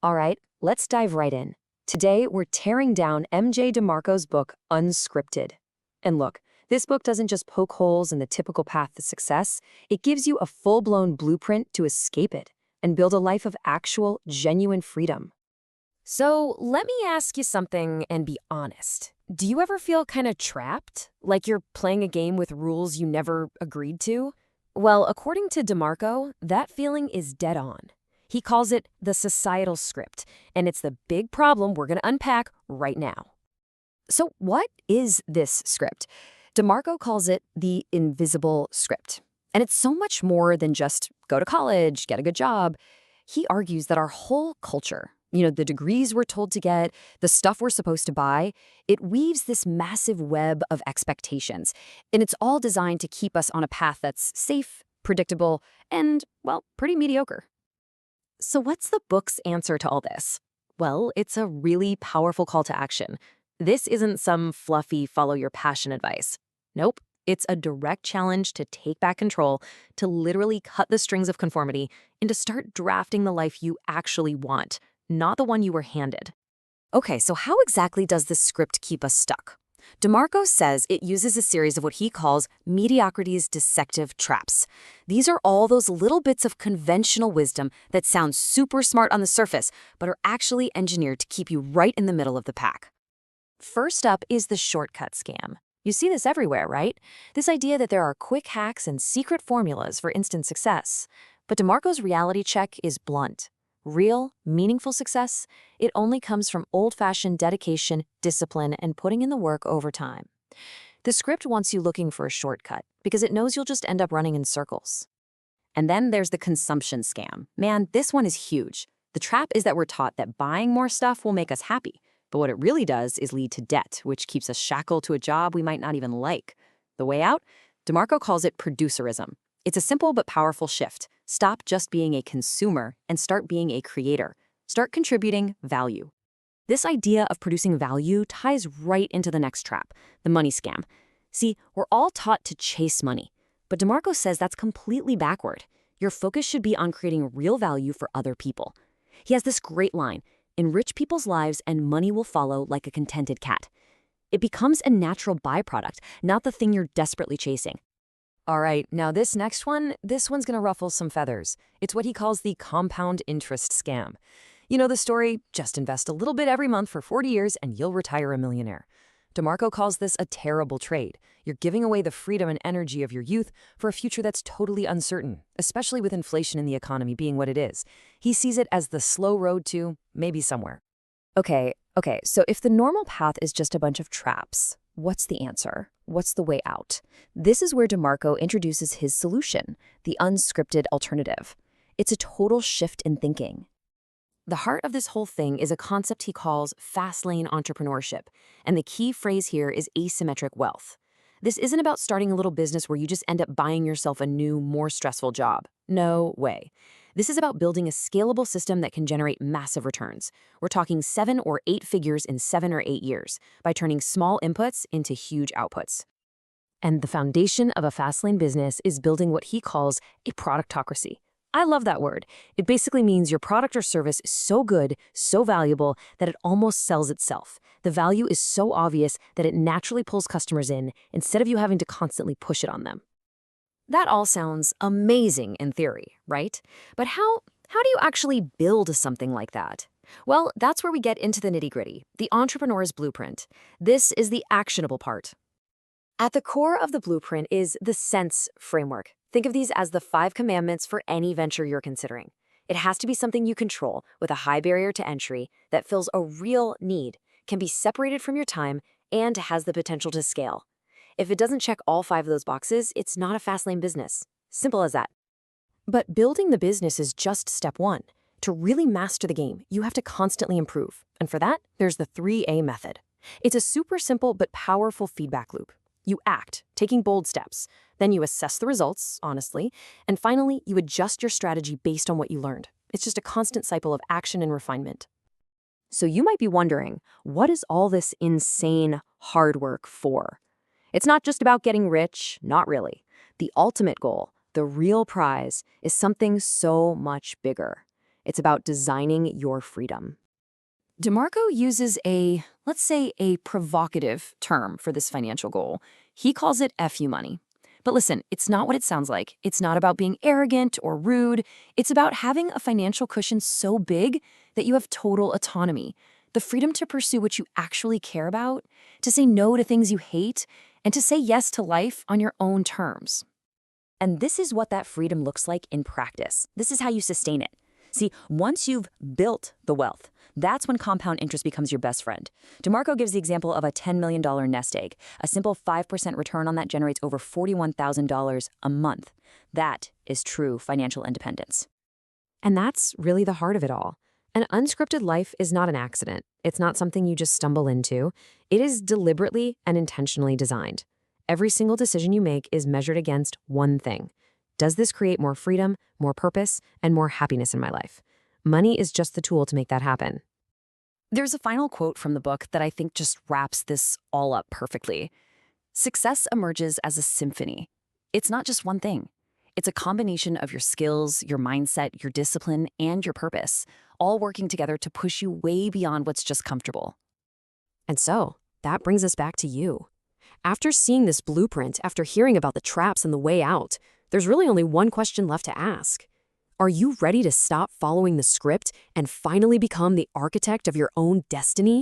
All right, let's dive right in. Today, we're tearing down MJ DeMarco's book, Unscripted. And look, this book doesn't just poke holes in the typical path to success, it gives you a full-blown blueprint to escape it and build a life of actual, genuine freedom. So, let me ask you something and be honest. Do you ever feel kind of trapped? Like you're playing a game with rules you never agreed to? Well, according to DeMarco, that feeling is dead on. He calls it the societal script, and it's the big problem we're going to unpack right now. So what is this script? DeMarco calls it the invisible script. And it's so much more than just go to college, get a good job. He argues that our whole culture, the degrees we're told to get, the stuff we're supposed to buy, it weaves this massive web of expectations. And it's all designed to keep us on a path that's safe, predictable, and, well, pretty mediocre. So what's the book's answer to all this? Well, it's a really powerful call to action. This isn't some fluffy follow your passion advice. Nope, it's a direct challenge to take back control, to literally cut the strings of conformity, and to start drafting the life you actually want, not the one you were handed. Okay, so how exactly does this script keep us stuck? DeMarco says it uses a series of what he calls mediocrity's deceptive traps. These are all those little bits of conventional wisdom that sound super smart on the surface, but are actually engineered to keep you right in the middle of the pack. First up is the shortcut scam. You see this everywhere, right? This idea that there are quick hacks and secret formulas for instant success. But DeMarco's reality check is blunt. Real, meaningful success, it only comes from old-fashioned dedication, discipline, and putting in the work over time. The script wants you looking for a shortcut because it knows you'll just end up running in circles. And then there's the consumption scam. Man, this one is huge. The trap is that we're taught that buying more stuff will make us happy. But what it really does is lead to debt, which keeps us shackled to a job we might not even like. The way out? DeMarco calls it producerism. It's a simple but powerful shift. Stop just being a consumer and start being a creator. Start contributing value. This idea of producing value ties right into the next trap, the money scam. See, we're all taught to chase money, but DeMarco says that's completely backward. Your focus should be on creating real value for other people. He has this great line, enrich people's lives and money will follow like a contented cat. It becomes a natural byproduct, not the thing you're desperately chasing. All right, now this one's gonna ruffle some feathers. It's what he calls the compound interest scam. You know the story, just invest a little bit every month for 40 years and you'll retire a millionaire. DeMarco calls this a terrible trade. You're giving away the freedom and energy of your youth for a future that's totally uncertain, especially with inflation in the economy being what it is. He sees it as the slow road to maybe somewhere. Okay, so if the normal path is just a bunch of traps, what's the answer? What's the way out? This is where DeMarco introduces his solution, the unscripted alternative. It's a total shift in thinking. The heart of this whole thing is a concept he calls fast-lane entrepreneurship, and the key phrase here is asymmetric wealth. This isn't about starting a little business where you just end up buying yourself a new, more stressful job. No way. This is about building a scalable system that can generate massive returns. We're talking 7 or 8 figures in 7 or 8 years by turning small inputs into huge outputs. And the foundation of a fast-lane business is building what he calls a productocracy. I love that word. It basically means your product or service is so good, so valuable, that it almost sells itself. The value is so obvious that it naturally pulls customers in instead of you having to constantly push it on them. That all sounds amazing in theory, right? But how do you actually build something like that? Well, that's where we get into the nitty-gritty, the entrepreneur's blueprint. This is the actionable part. At the core of the blueprint is the SENSE framework. Think of these as the 5 commandments for any venture you're considering. It has to be something you control with a high barrier to entry that fills a real need, can be separated from your time, and has the potential to scale. If it doesn't check all 5 of those boxes, it's not a fast-lane business. Simple as that. But building the business is just step 1. To really master the game, you have to constantly improve. And for that, there's the 3A method. It's a super simple but powerful feedback loop. You act, taking bold steps. Then you assess the results, honestly. And finally, you adjust your strategy based on what you learned. It's just a constant cycle of action and refinement. So you might be wondering, what is all this insane hard work for? It's not just about getting rich, not really. The ultimate goal, the real prize, is something so much bigger. It's about designing your freedom. DeMarco uses let's say, a provocative term for this financial goal. He calls it FU money. But listen, it's not what it sounds like. It's not about being arrogant or rude. It's about having a financial cushion so big that you have total autonomy, the freedom to pursue what you actually care about, to say no to things you hate, and to say yes to life on your own terms. And this is what that freedom looks like in practice. This is how you sustain it. See, once you've built the wealth, that's when compound interest becomes your best friend. DeMarco gives the example of a $10 million nest egg. A simple 5% return on that generates over $41,000 a month. That is true financial independence. And that's really the heart of it all. An unscripted life is not an accident. It's not something you just stumble into. It is deliberately and intentionally designed. Every single decision you make is measured against one thing. Does this create more freedom, more purpose, and more happiness in my life? Money is just the tool to make that happen. There's a final quote from the book that I think just wraps this all up perfectly. Success emerges as a symphony. It's not just one thing. It's a combination of your skills, your mindset, your discipline, and your purpose, all working together to push you way beyond what's just comfortable. And so, that brings us back to you. After seeing this blueprint, after hearing about the traps and the way out, there's really only one question left to ask. Are you ready to stop following the script and finally become the architect of your own destiny?